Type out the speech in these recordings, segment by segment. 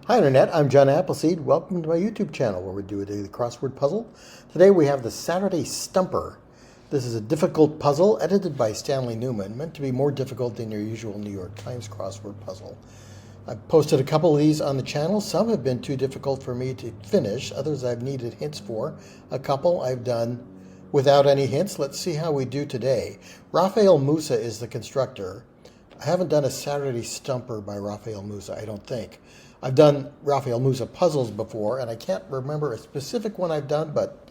Hi Internet, I'm John Appleseed. Welcome to my YouTube channel where we do a daily crossword puzzle. Today we have the Saturday Stumper. This is a difficult puzzle edited by Stanley Newman, meant to be more difficult than your usual New York Times crossword puzzle. I've posted a couple of these on the channel. Some have been too difficult for me to finish, others I've needed hints for. A couple I've done without any hints. Let's see how we do today. Rafael Musa is the constructor. I haven't done a Saturday Stumper by Rafael Musa, I don't think. I've done Rafael Musa puzzles before, and I can't remember a specific one I've done, but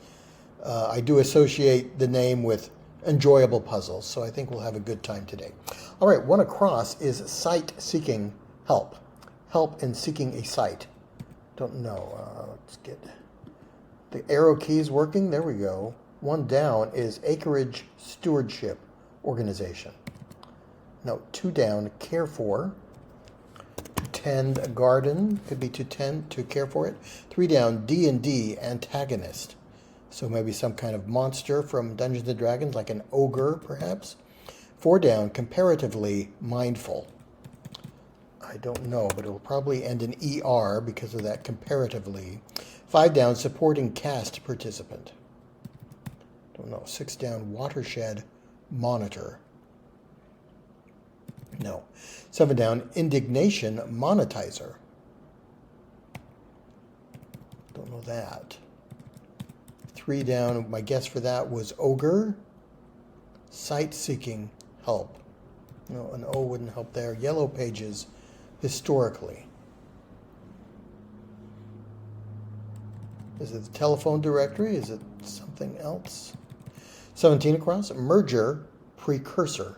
I do associate the name with enjoyable puzzles, so I think we'll have a good time today. All right, one across is site seeking help. Help in seeking a site. Don't know. Let's get the arrow keys working. There we go. One down is Acreage Stewardship Organization. No, two down, care for. Tend a garden, could be to tend, to care for it. Three down, D&D, antagonist. So maybe some kind of monster from Dungeons & Dragons, like an ogre, perhaps. Four down, comparatively mindful. I don't know, but it'll probably end in ER because of that comparatively. Five down, supporting cast participant. Don't know. Six down, watershed monitor. No. Seven down, indignation monetizer. Don't know that. Three down, my guess for that was ogre. Site seeking help. No, an O wouldn't help there. Yellow pages, historically. Is it the telephone directory? Is it something else? 17 across, merger precursor.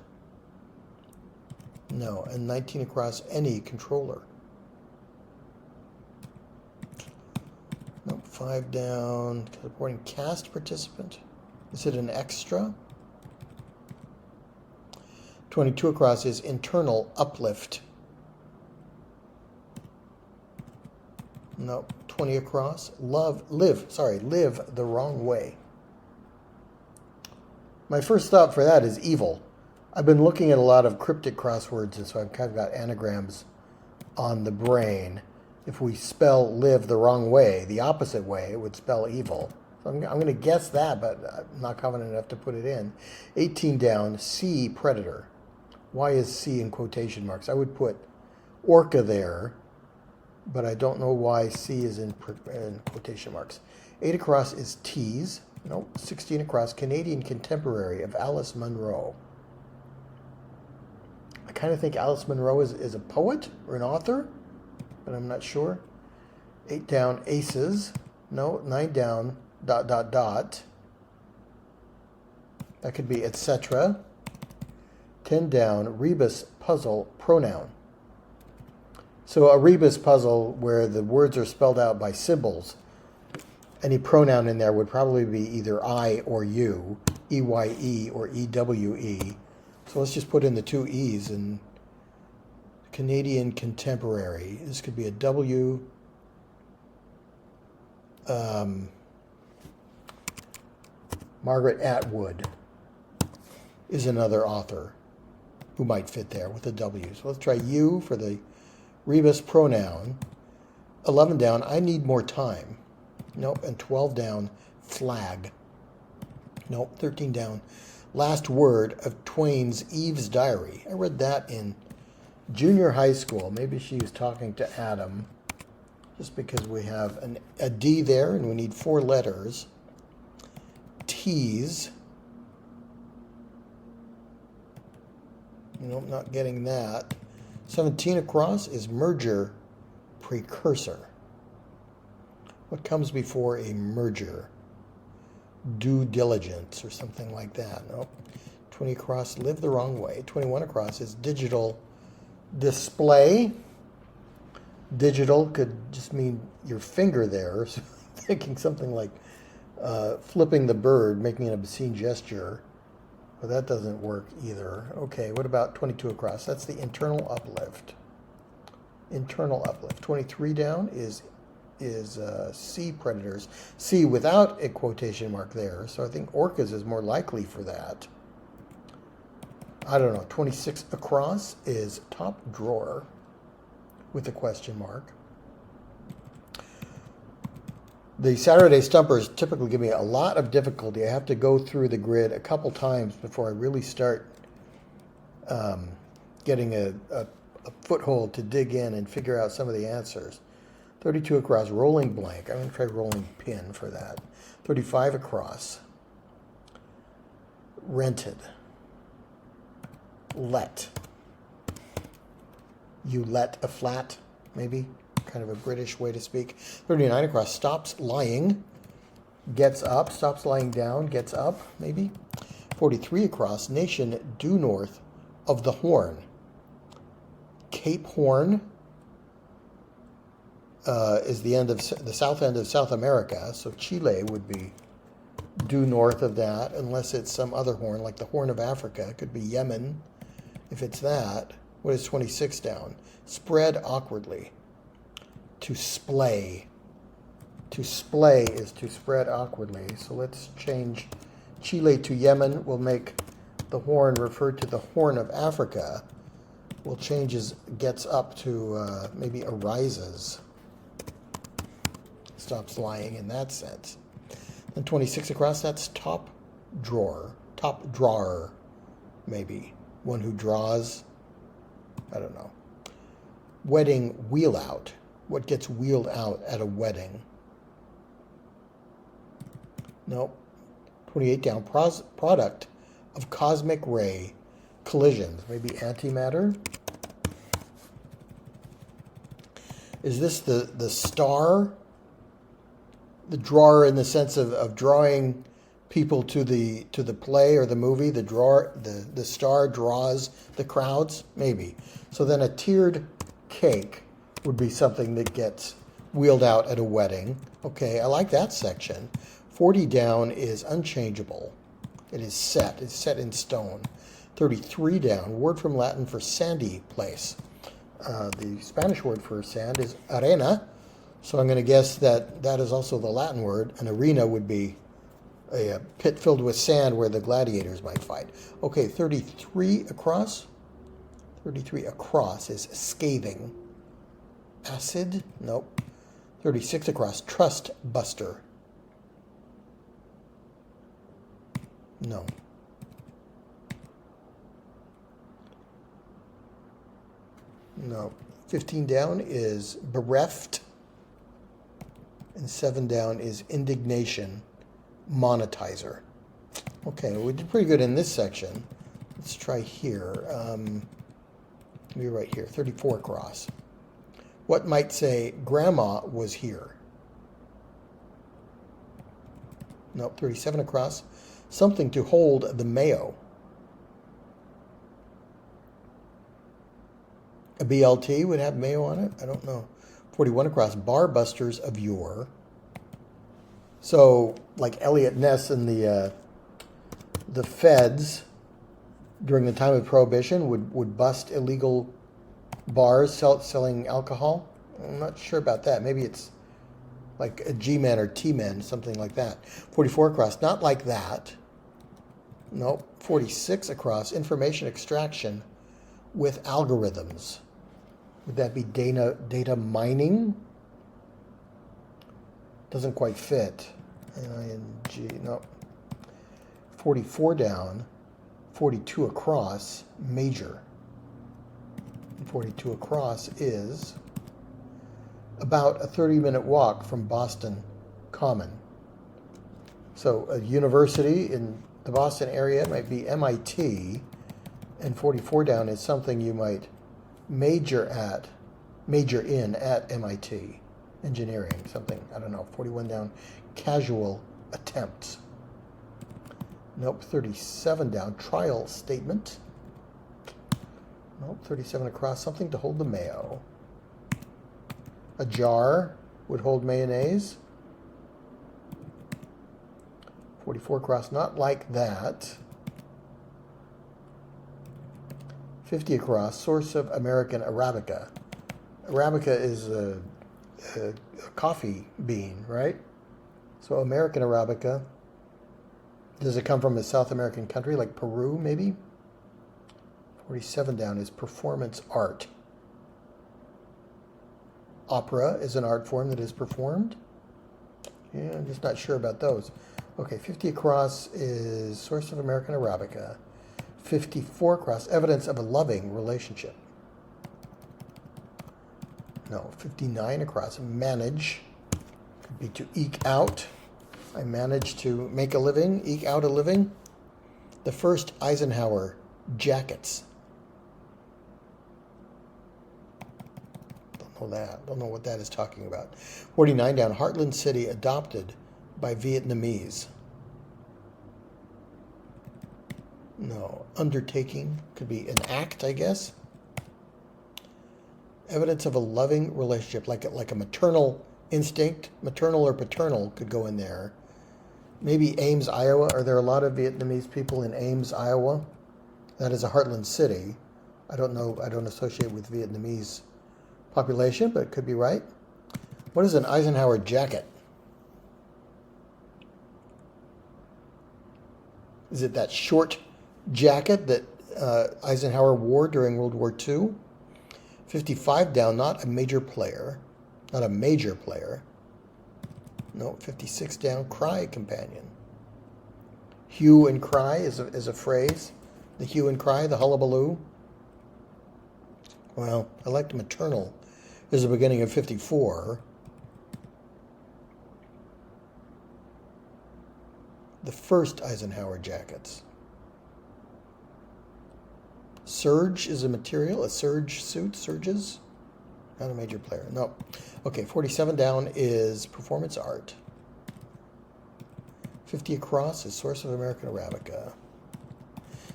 No, and 19 across, any controller. Nope, 5 down, supporting cast participant. Is it an extra? 22 across is internal uplift. Nope, 20 across, live the wrong way. My first thought for that is evil. I've been looking at a lot of cryptic crosswords, and so I've kind of got anagrams on the brain. If we spell live the wrong way, the opposite way, it would spell evil. So I'm going to guess that, but I'm not confident enough to put it in. 18 down, C, predator. Why is C in quotation marks? I would put orca there, but I don't know why C is in quotation marks. 8 across is tease. Nope. 16 across, Canadian contemporary of Alice Munro. I kind of think Alice Munro is a poet or an author, but I'm not sure. 8 down, aces. No, 9 down, ... That could be etc. 10 down, rebus puzzle pronoun. So a rebus puzzle where the words are spelled out by symbols. Any pronoun in there would probably be either I or you, EYE or EWE. So let's just put in the two E's and Canadian contemporary. This could be a W. Margaret Atwood is another author who might fit there with a W. So let's try U for the rebus pronoun. 11 down, I need more time. Nope. And 12 down, flag. Nope. 13 down, last word of Twain's Eve's Diary. I read that in junior high school. Maybe she was talking to Adam, just because we have a D there and we need 4 letters. Tease. Nope, not getting that. 17 across is merger precursor. What comes before a merger? Due diligence or something like that. Nope. 20 across, live the wrong way. 21 across is digital display. Digital could just mean your finger there. So thinking something like flipping the bird, making an obscene gesture. But that doesn't work either. Okay, what about 22 across? That's the internal uplift. Internal uplift. 23 down is C, predators. C without a quotation mark there. So I think orcas is more likely for that. I don't know. 26 across is top drawer with a question mark. The Saturday Stumpers typically give me a lot of difficulty. I have to go through the grid a couple times before I really start getting a foothold to dig in and figure out some of the answers. 32 across, rolling blank. I'm going to try rolling pin for that. 35 across. Rented. Let. You let a flat, maybe. Kind of a British way to speak. 39 across, stops lying. Gets up, stops lying down, gets up, maybe. 43 across, nation due north of the Horn. Cape Horn is the south end of South America, so Chile would be due north of that, unless it's some other horn, like the Horn of Africa. It could be Yemen, if it's that. What is 26 down? Spread awkwardly. To splay. To splay is to spread awkwardly. So let's change Chile to Yemen. We'll make the horn refer to the Horn of Africa. We'll change his gets up to maybe arises. Stops lying in that sense. Then 26 across, that's top drawer. Top drawer, maybe. One who draws. I don't know. Wedding wheel out. What gets wheeled out at a wedding? Nope. 28 down. Product of cosmic ray collisions. Maybe antimatter. Is this the star? The drawer in the sense of drawing people to the play or the movie. The star draws the crowds. Maybe. So then a tiered cake would be something that gets wheeled out at a wedding. Okay, I like that section. 40 down is unchangeable. It is set. It's set in stone. 33 down, word from Latin for sandy place. The Spanish word for sand is arena. So I'm going to guess that that is also the Latin word. An arena would be a pit filled with sand where the gladiators might fight. Okay, 33 across. 33 across is scathing. Acid? Nope. 36 across, trust buster. No. No. 15 down is bereft. And 7 down is indignation, monetizer. Okay, we did pretty good in this section. Let's try here. Maybe right here, 34 across. What might say, Grandma was here? Nope, 37 across. Something to hold the mayo. A BLT would have mayo on it? I don't know. 41 across, bar busters of yore. So, like Eliot Ness and the feds during the time of Prohibition would bust illegal bars selling alcohol. I'm not sure about that. Maybe it's like a G-men or T-men, something like that. 44 across, not like that. Nope. 46 across, information extraction with algorithms. Would that be data mining? Doesn't quite fit. N-I-N-G, no. 44 down, 42 across, major. 42 across is about a 30-minute walk from Boston Common. So a university in the Boston area might be MIT, and 44 down is something you might major in at MIT. Engineering, something, I don't know. 41 down, casual attempts. Nope, 37 down, trial statement. Nope, 37 across, something to hold the mayo. A jar would hold mayonnaise. 44 across, not like that. 50 across, source of American Arabica. Arabica is a coffee bean, right? So American Arabica, does it come from a South American country like Peru, maybe? 47 down is performance art. Opera is an art form that is performed. Yeah, I'm just not sure about those. Okay, 50 across is source of American Arabica. 54 across, evidence of a loving relationship. No, 59 across, manage. Could be to eke out. I managed to make a living, eke out a living. The first Eisenhower jackets. Don't know that. Don't know what that is talking about. 49 down, Heartland City adopted by Vietnamese. No, undertaking. Could be an act, I guess. Evidence of a loving relationship, like a maternal instinct. Maternal or paternal could go in there. Maybe Ames, Iowa. Are there a lot of Vietnamese people in Ames, Iowa? That is a Heartland city. I don't know. I don't associate with Vietnamese population, but it could be right. What is an Eisenhower jacket? Is it that short jacket that Eisenhower wore during World War II? 55 down, not a major player. Not a major player. No, 56 down, cry companion. Hue and cry is a phrase. The hue and cry, the hullabaloo. Well, I like the maternal. Is the beginning of 54. The first Eisenhower jackets. Serge is a material, a serge suit, serges. Not a major player, no. Okay, 47 down is performance art. 50 across is source of American Arabica.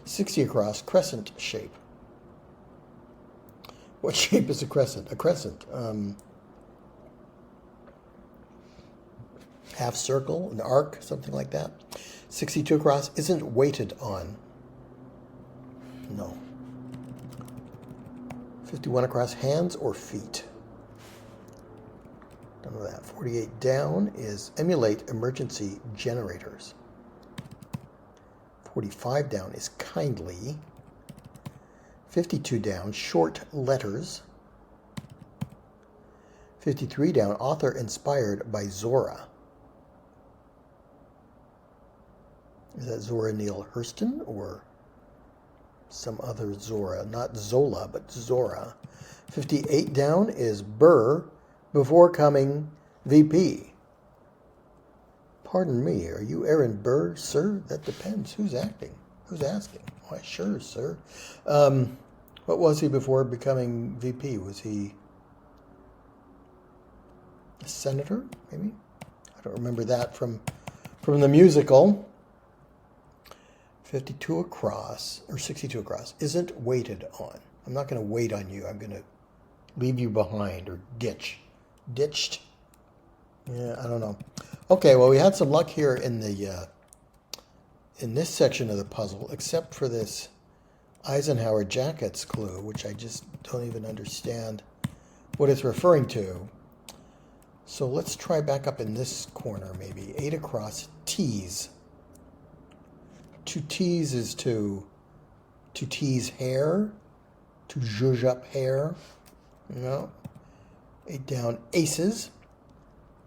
60 across, crescent shape. What shape is a crescent? A crescent. Half circle, an arc, something like that. 62 across, isn't weighted on. No. 51 across, hands or feet. Don't know that. 48 down is emulate emergency generators. 45 down is kindly. 52 down, short letters. 53 down, author inspired by Zora. Is that Zora Neale Hurston or some other Zora? Not Zola, but Zora. 58 down is Burr before coming VP. Pardon me, are you Aaron Burr, sir? That depends. Who's acting? Who's asking? Why, sure, sir. What was he before becoming VP? Was he a senator, maybe? I don't remember that from the musical. 52 across, or 62 across, isn't weighted on. I'm not going to wait on you. I'm going to leave you behind or ditch. Ditched? Yeah, I don't know. Okay, well, we had some luck here in the in this section of the puzzle, except for this Eisenhower jackets clue, which I just don't even understand what it's referring to. So let's try back up in this corner, maybe. 8 across, tease. To tease is to tease hair, to zhuzh up hair. No. 8 down, aces.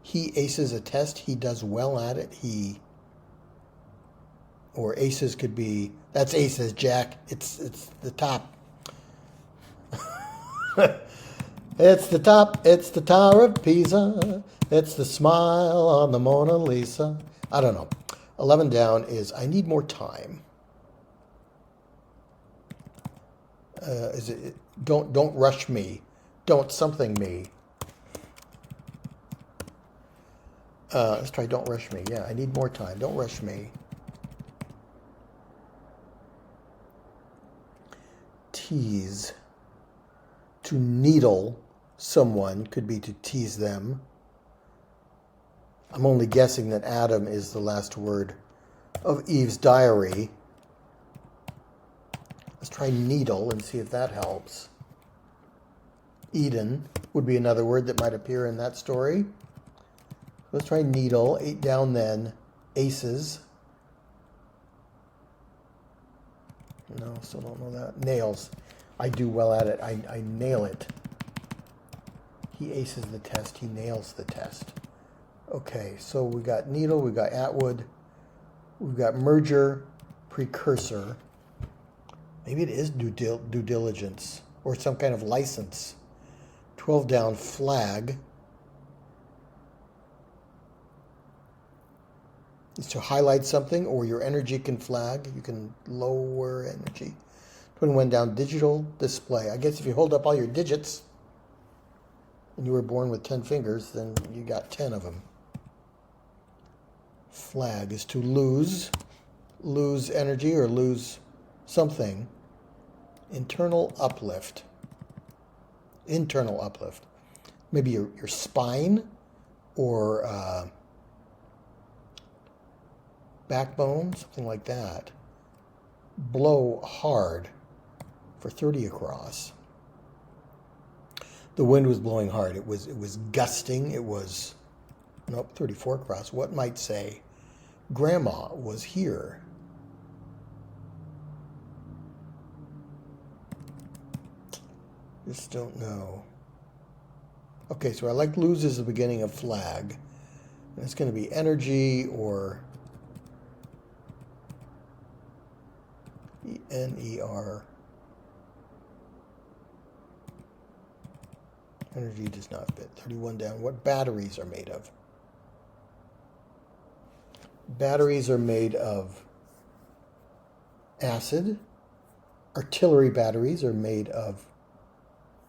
He aces a test. He does well at it. Or aces could be, that's aces, Jack. It's the top. It's the top. It's the Tower of Pisa. It's the smile on the Mona Lisa. I don't know. 11 down is I need more time. Is it don't rush me. Don't something me. Let's try don't rush me. Yeah, I need more time. Don't rush me. Tease. To needle someone could be to tease them. I'm only guessing that Adam is the last word of Eve's diary. Let's try needle and see if that helps. Eden would be another word that might appear in that story. Let's try needle. 8 down then. Aces. No, still don't know that. Nails. I do well at it. I nail it. He aces the test. He nails the test. Okay, so we got needle, we got Atwood, we've got merger, precursor. Maybe it is due diligence or some kind of license. 12 down, flag is to highlight something, or your energy can flag. You can lower energy. 21 down, digital display. I guess if you hold up all your digits and you were born with 10 fingers, then you got 10 of them. Flag is to lose energy or lose something. Internal uplift. Maybe your spine or backbone, something like that. Blow hard for 30 across. The wind was blowing hard. It was gusting. It was, nope, 34 across. What might say, Grandma was here. Just don't know. Okay, so I like lose as the beginning of flag. And it's going to be energy or N-E-R. Energy does not fit. 31 down. What batteries are made of? Batteries are made of acid. Artillery batteries are made of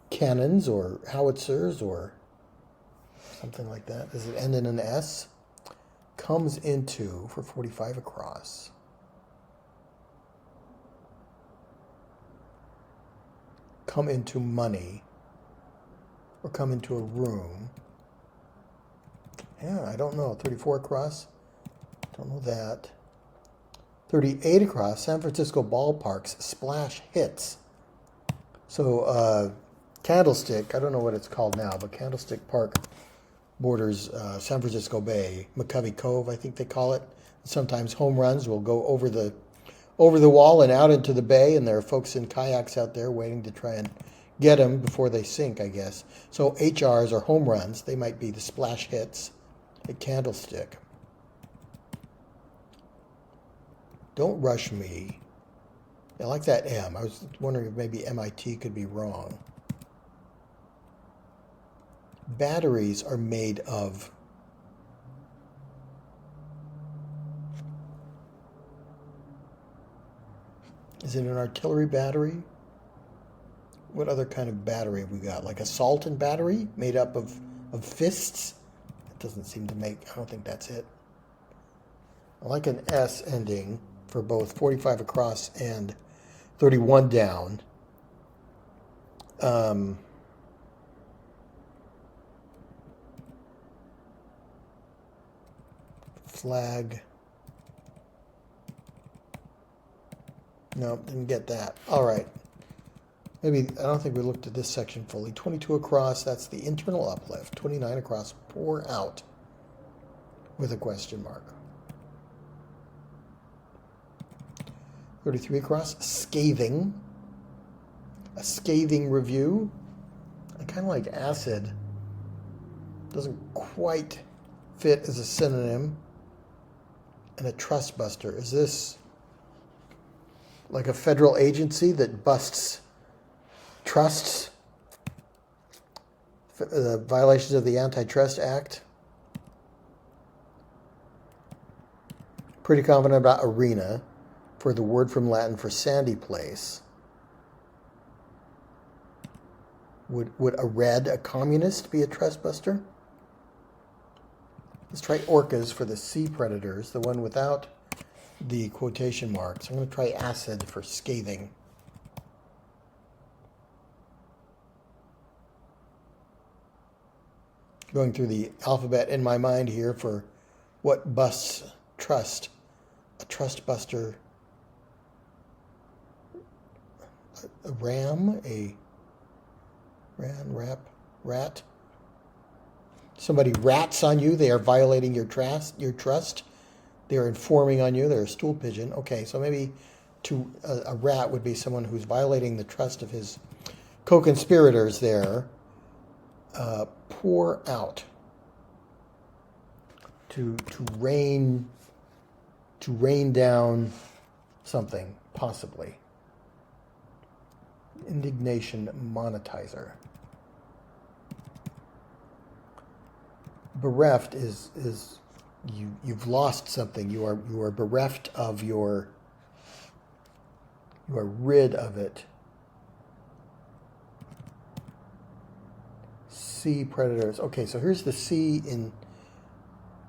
cannons or howitzers or something like that. Does it end in an S? Comes into for 45 across. Come into money or come into a room. Yeah, I don't know. 34 across. Don't know that. 38 across. San Francisco ballparks splash hits. So Candlestick, I don't know what it's called now, but Candlestick Park borders San Francisco Bay, McCovey Cove, I think they call it. Sometimes home runs will go over the wall and out into the bay, and there are folks in kayaks out there waiting to try and get them before they sink, I guess. So HRs are home runs. They might be the splash hits at Candlestick. Don't rush me. I like that M. I was wondering if maybe MIT could be wrong. Batteries are made of is it an artillery battery? What other kind of battery have we got? Like a Salton battery made up of fists? It doesn't seem to make, I don't think that's it. I like an S ending for both 45 across and 31 down. Flag. No, didn't get that. All right. Maybe, I don't think we looked at this section fully. 22 across, that's the internal uplift. 29 across, pour out with a question mark. 33 across, scathing. A scathing review. I kind of like acid. Doesn't quite fit as a synonym. And a trust buster. Is this like a federal agency that busts trusts? The violations of the Antitrust Act? Pretty confident about arena for the word from Latin for sandy place. Would a communist, be a trust buster? Let's try orcas for the sea predators, the one without the quotation marks. I'm going to try acid for scathing. Going through the alphabet in my mind here for what busts trust. A trust buster. A ram, rat. Somebody rats on you, they are violating your trust. They are informing on you, they're a stool pigeon. Okay, so maybe a rat would be someone who's violating the trust of his co-conspirators there. Pour out. to rain down something, possibly. Indignation monetizer. Bereft is you've lost something. You are bereft of your. You are rid of it. Sea predators. Okay, so here's the sea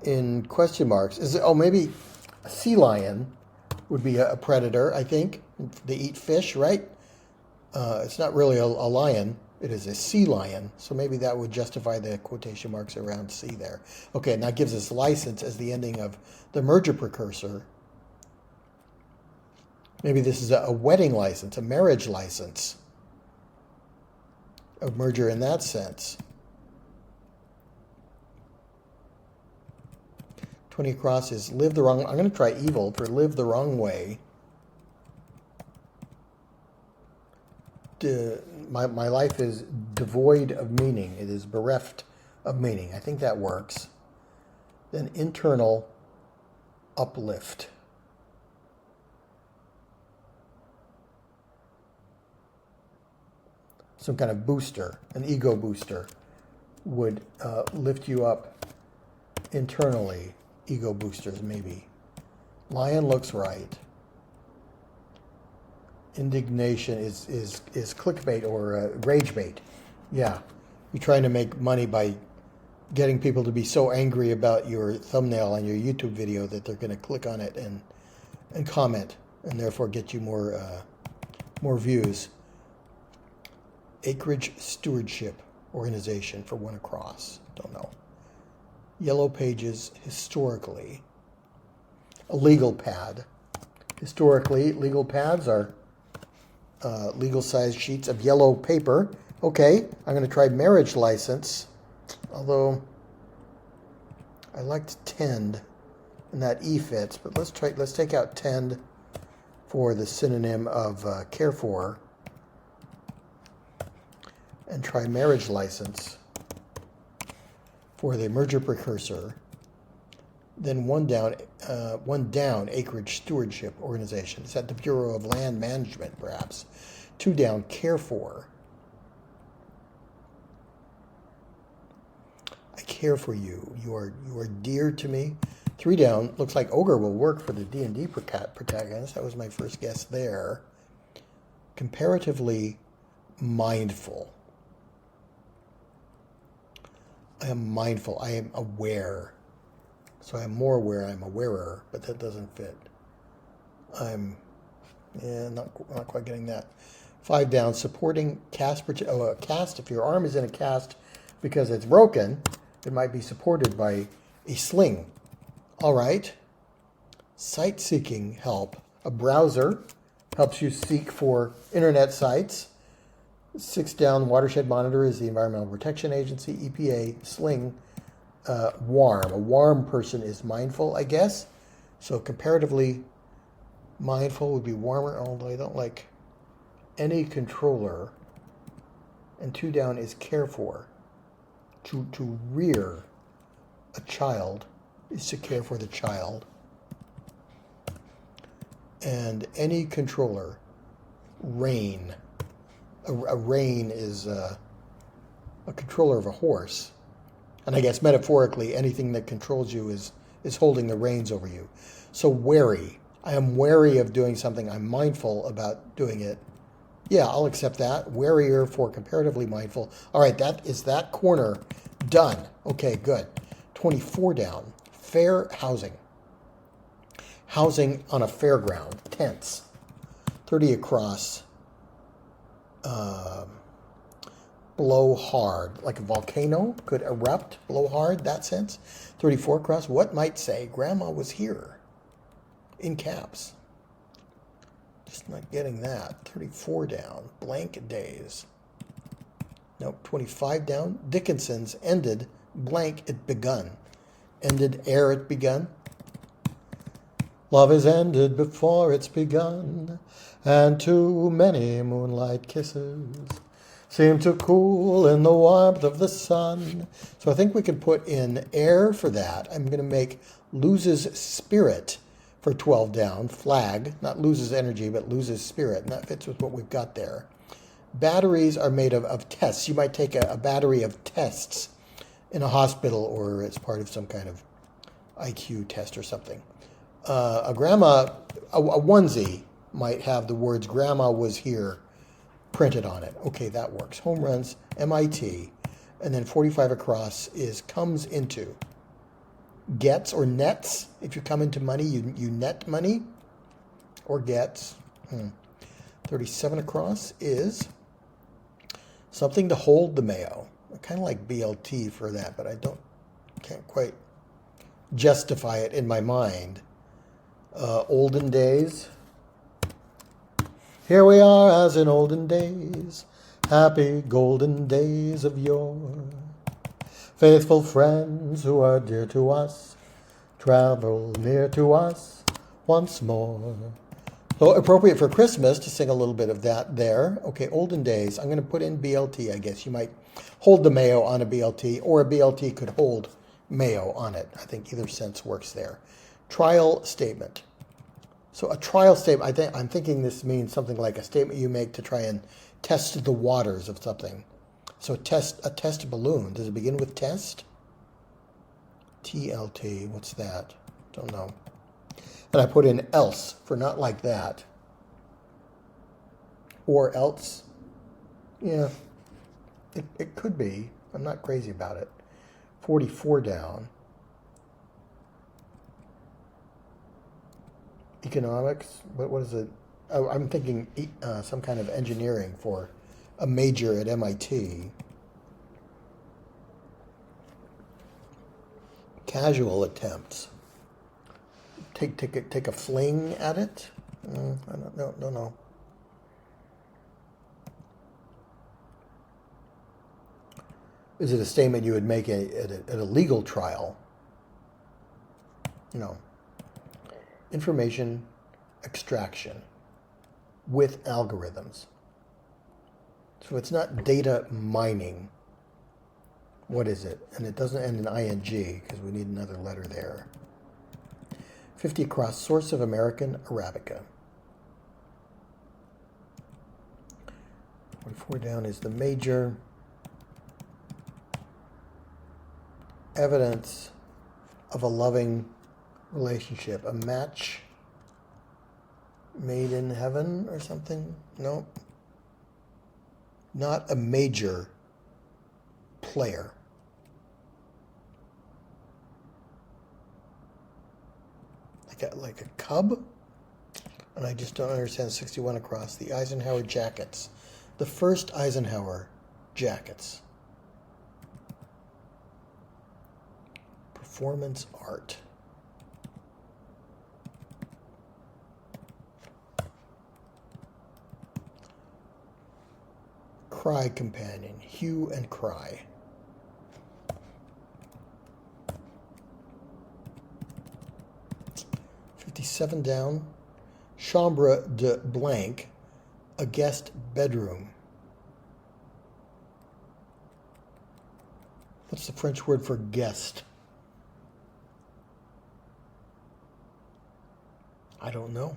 in question marks. Is it? Oh, maybe a sea lion would be a predator. I think they eat fish, right? It's not really a lion. It is a sea lion. So maybe that would justify the quotation marks around sea there. Okay, and that gives us license as the ending of the merger precursor. Maybe this is a wedding license, a marriage license. A merger in that sense. 20 across is live the wrong. I'm going to try evil for live the wrong way. My life is devoid of meaning. It is bereft of meaning. I think that works. Then internal uplift. Some kind of booster, an ego booster, would lift you up internally. Ego boosters, maybe. Lion looks right. Indignation is clickbait or rage bait. Yeah, you're trying to make money by getting people to be so angry about your thumbnail on your YouTube video that they're going to click on it and comment, and therefore get you more views. Acreage Stewardship Organization for one across. Don't know. Yellow pages historically. A legal pad. Historically, legal pads are legal-sized sheets of yellow paper. Okay, I'm going to try marriage license, although I liked tend, and that E fits, but let's take out tend for the synonym of care for, and try marriage license for the merger precursor. Then one down, acreage stewardship organization. Is that the Bureau of Land Management, perhaps? 2 down, care for. I care for you. You are dear to me. 3 down, looks like ogre will work for the D&D protagonist. That was my first guess there. Comparatively mindful. I am mindful. I am aware. So I'm more aware. I'm awarer, but that doesn't fit. I'm not quite getting that. 5 down, supporting cast. A cast. If your arm is in a cast because it's broken, it might be supported by a sling. All right. Site-seeking help. A browser helps you seek for internet sites. 6 down, watershed monitor is the Environmental Protection Agency, EPA, sling, warm. A warm person is mindful, I guess. So comparatively mindful would be warmer, although I don't like any controller. And 2 down is care for. To rear a child is to care for the child. And any controller, rein. A rein is a controller of a horse. And I guess metaphorically, anything that controls you is holding the reins over you. So wary. I am wary of doing something. I'm mindful about doing it. Yeah, I'll accept that. Warier for comparatively mindful. All right, that is that corner done. Okay, good. 24 down. Fair housing. Housing on a fairground. Tents. 30 across. Blow hard. Like a volcano could erupt. Blow hard, that sense. 34 across. What might say Grandma was here? In caps. Just not getting that. 34 down. Blank days. Nope. 25 down. Dickinson's ended. Blank it begun. Ended ere it begun. Love is ended before it's begun, and too many moonlight kisses seem to cool in the warmth of the sun. So I think we can put in air for that. I'm going to make loses spirit for 12 down. Flag, not loses energy, but loses spirit. And that fits with what we've got there. Batteries are made of tests. You might take a battery of tests in a hospital or as part of some kind of IQ test or something. A onesie might have the words "Grandma was here" printed on it. Okay, that works. Home runs, MIT, and then 45 across is comes into. Gets or nets. If you come into money, you net money or gets. 37 across is something to hold the mayo. I kind of like BLT for that, but can't quite justify it in my mind. Olden days. Here we are as in olden days, happy golden days of yore. Faithful friends who are dear to us, travel near to us once more. So appropriate for Christmas to sing a little bit of that there. Okay, olden days. I'm going to put in BLT, I guess. You might hold the mayo on a BLT, or a BLT could hold mayo on it. I think either sense works there. Trial statement. So a trial statement, I'm thinking this means something like a statement you make to try and test the waters of something. So a test balloon. Does it begin with test? TLT, what's that? Don't know. And I put in else for not like that. Or else. Yeah, it could be. I'm not crazy about it. 44 down. Economics, what is it? Oh, I'm thinking some kind of engineering for a major at MIT. Casual attempts. Take a fling at it? I don't know. Is it a statement you would make at a legal trial? No. Information extraction with algorithms. So it's not data mining. What is it? And it doesn't end in ing because we need another letter there. 50 across, source of American Arabica. 44 down is the major. Evidence of a loving relationship. A match made in heaven or something? No. Not a major player. Like a cub? And I just don't understand 61 across. The Eisenhower jackets. The first Eisenhower jackets. Performance art. Cry companion. Hue and cry. Seven down. Chambre de blank. A guest bedroom. What's the French word for guest? I don't know.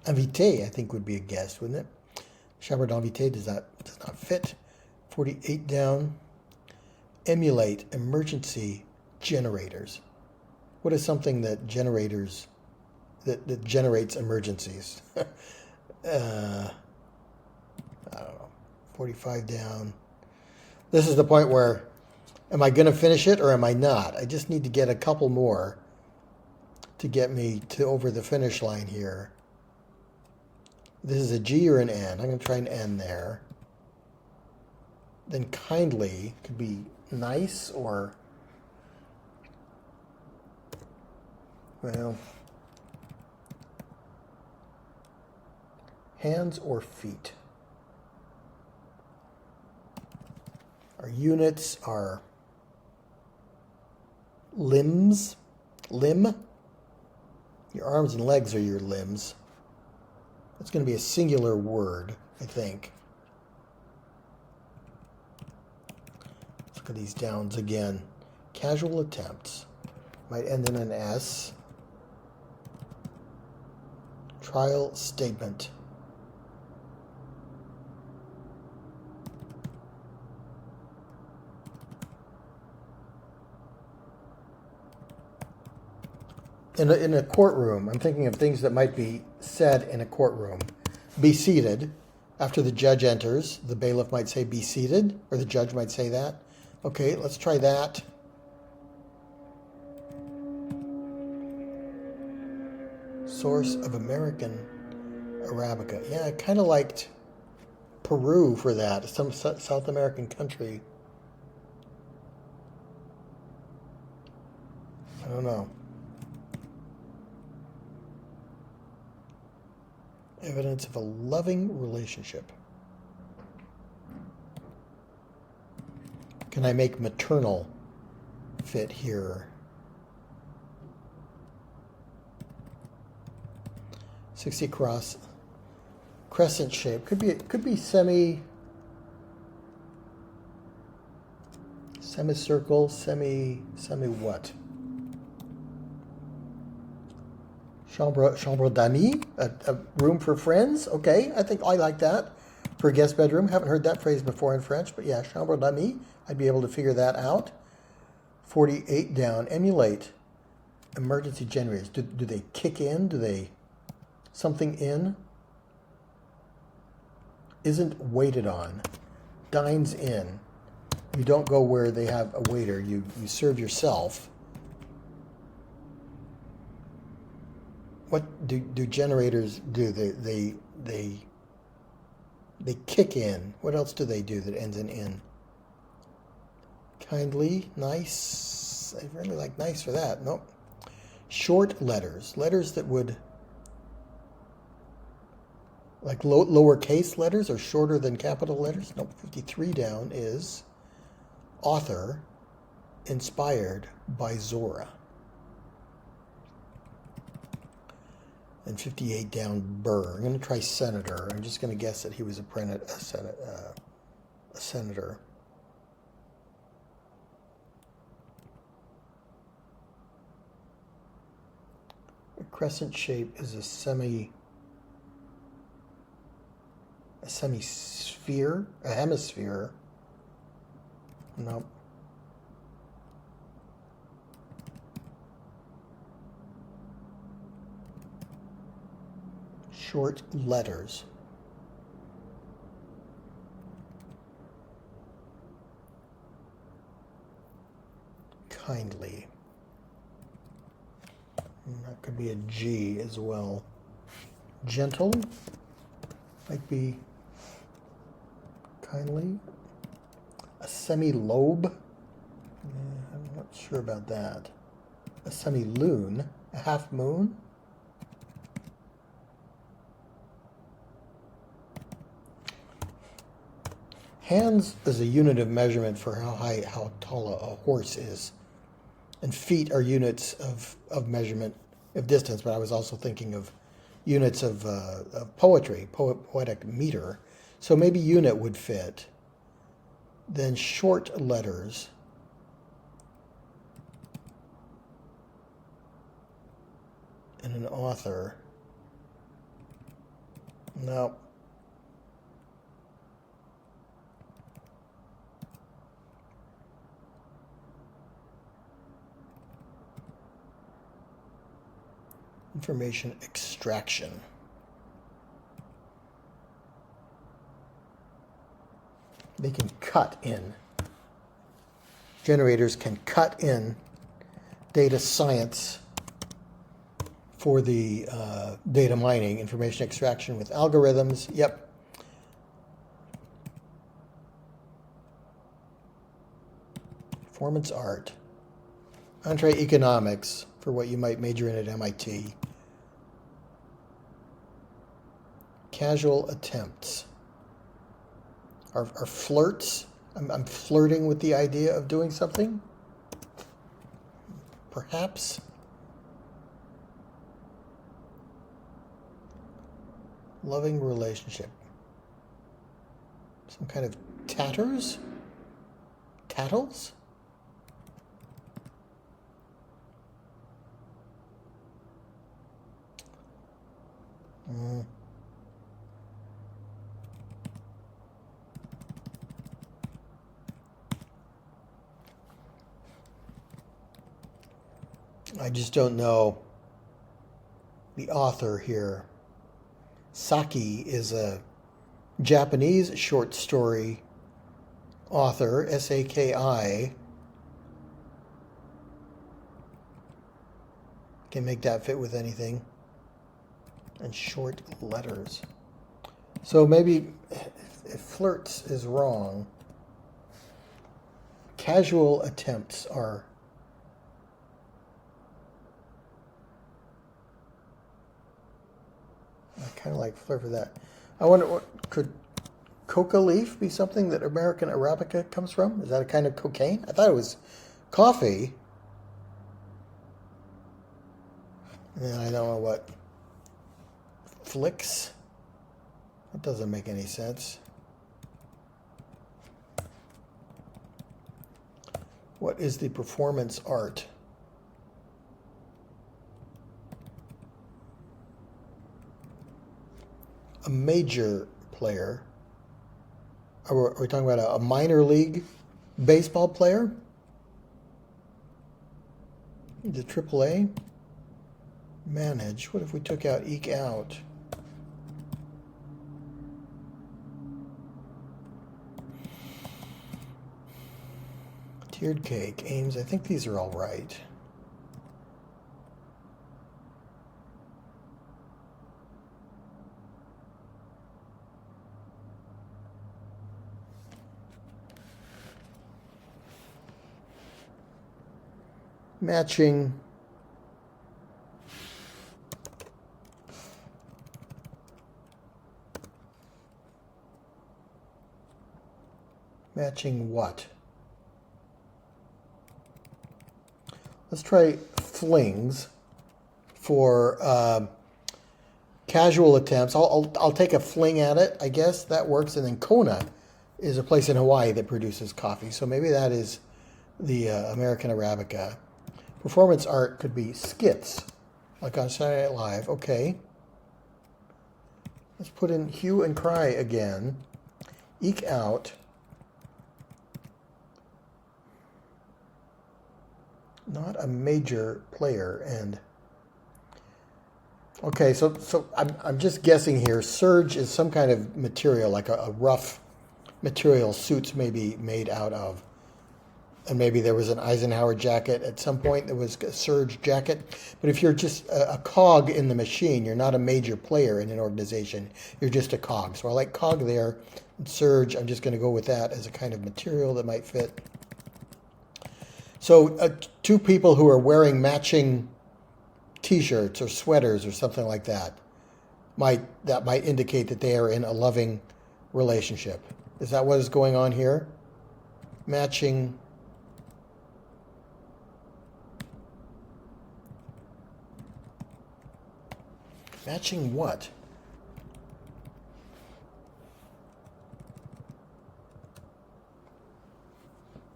Invité, I think, would be a guest, wouldn't it? Chambre d'invité does not fit. 48 down. Emulate emergency generators. What is something that that generates emergencies? I don't know. 45 down. This is the point where, am I going to finish it or am I not? I just need to get a couple more to get me to over the finish line here. This is a G or an N. I'm going to try an N there. Then kindly could be nice or... Well, hands or feet. Our units are limbs. Limb. Your arms and legs are your limbs. It's going to be a singular word, I think. Let's look at these downs again. Casual attempts. Might end in an S. Trial statement. In a courtroom, I'm thinking of things that might be said in a courtroom. Be seated. After the judge enters, the bailiff might say, be seated, or the judge might say that. Okay, let's try that. Source of American Arabica. Yeah, I kind of liked Peru for that, some South American country. I don't know. Evidence of a loving relationship. Can I make maternal fit here? 60 across, crescent shape. Could be semicircle, semi what? Chambre d'amis, a room for friends. Okay, I think I like that for a guest bedroom. Haven't heard that phrase before in French, but yeah, chambre d'amis. I'd be able to figure that out. 48 down. Emulate. Emergency generators. Do they kick in? Do they something in? Isn't waited on. Dines in. You don't go where they have a waiter. You serve yourself. What do generators do? They kick in. What else do they do that ends in? Kindly, nice. I really like nice for that. Nope. Short letters. Letters that would, like lowercase letters are shorter than capital letters. Nope. 53 down is author inspired by Zora. And 58 down, Burr. I'm going to try senator. I'm just going to guess that he was a senator. A crescent shape is a semisphere, a hemisphere. Nope. Short letters. Kindly. And that could be a G as well. Gentle. Might be kindly. A semi-lobe. I'm not sure about that. A semi-lune. A half moon. Hands is a unit of measurement for how tall a horse is. And feet are units of measurement of distance, but I was also thinking of units of poetry, poetic meter. So maybe unit would fit. Then short letters. And an author. No. Information extraction. They can cut in. Generators can cut in data science for the data mining, information extraction with algorithms. Yep. Performance art. Entree economics for what you might major in at MIT. Casual attempts. Are flirts? I'm flirting with the idea of doing something? Perhaps. Loving relationship. Some kind of tatters? Tattles? I just don't know the author here. Saki is a Japanese short story author, Saki. Can make that fit with anything. And short letters. So maybe if flirts is wrong, casual attempts are. I kind of like flirt for that. I wonder, what could coca leaf be something that American Arabica comes from? Is that a kind of cocaine? I thought it was coffee. And I don't know what. Flicks? That doesn't make any sense. What is the performance art? A major player. Are we talking about a minor league baseball player? The AAA? Manage. What if we took out eke out? Tiered cake, aims. I think these are all right. Matching. Matching what? Let's try flings for casual attempts. I'll take a fling at it, I guess. That works. And then Kona is a place in Hawaii that produces coffee. So maybe that is the American Arabica. Performance art could be skits, like on Saturday Night Live. Okay. Let's put in hue and cry again. Eke out. Not a major player. And okay, so I'm just guessing here. Serge is some kind of material, like a rough material suits may be made out of. And maybe there was an Eisenhower jacket at some point. There was a Serge jacket. But if you're just a cog in the machine, you're not a major player in an organization. You're just a cog. So I like cog there. And Serge, I'm just going to go with that as a kind of material that might fit. So two people who are wearing matching T-shirts or sweaters or something like that might indicate that they are in a loving relationship. Is that what is going on here? Matching. Matching what?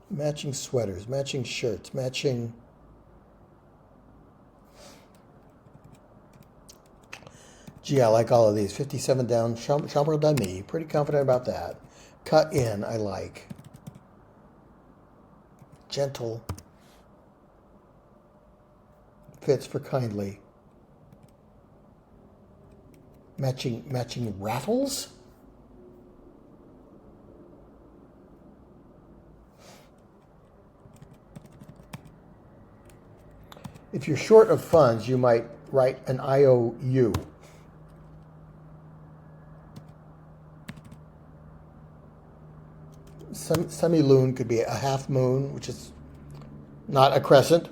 Matching sweaters, matching shirts, matching. Gee, I like all of these. 57 down, chambre d'ami. Pretty confident about that. Cut in, I like. Gentle. Fits for kindly. Matching rattles? If you're short of funds, you might write an IOU. Semi-lune could be a half moon, which is not a crescent,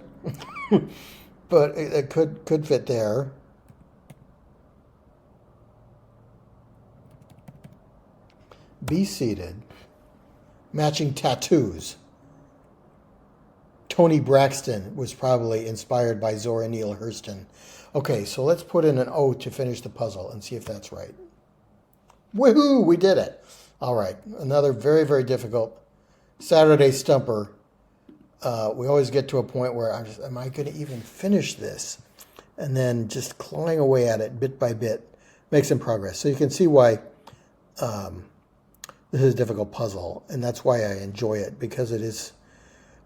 but it could fit there. Be seated. Matching tattoos. Tony Braxton was probably inspired by Zora Neale Hurston. Okay, so let's put in an O to finish the puzzle and see if that's right. Woohoo! We did it. All right, another very, very difficult Saturday Stumper. We always get to a point where am I going to even finish this? And then just clawing away at it bit by bit, make some progress. So you can see why this is a difficult puzzle, and that's why I enjoy it, because it is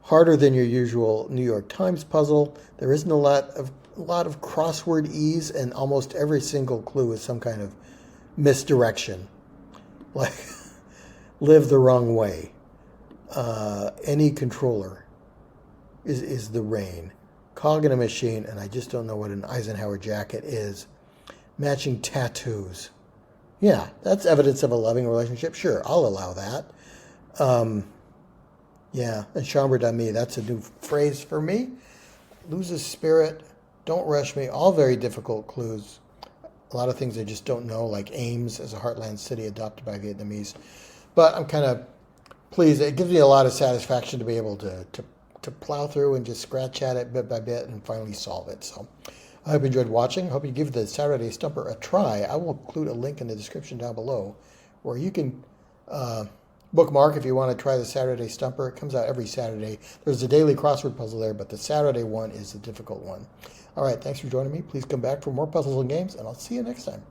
harder than your usual New York Times puzzle. There isn't a lot of crossword ease, and almost every single clue is some kind of misdirection, like live the wrong way. Any controller is the rain. Cog in a machine, and I just don't know what an Eisenhower jacket is. Matching tattoos. Yeah, that's evidence of a loving relationship. Sure, I'll allow that. Yeah, and chambre d'amis, that's a new phrase for me. Loses spirit, don't rush me, all very difficult clues. A lot of things I just don't know, like Ames as a heartland city adopted by Vietnamese. But I'm kind of pleased. It gives me a lot of satisfaction to be able to plow through and just scratch at it bit by bit and finally solve it. So I hope you enjoyed watching. I hope you give the Saturday Stumper a try. I will include a link in the description down below where you can bookmark if you want to try the Saturday Stumper. It comes out every Saturday. There's a daily crossword puzzle there, but the Saturday one is the difficult one. All right, thanks for joining me. Please come back for more puzzles and games, and I'll see you next time.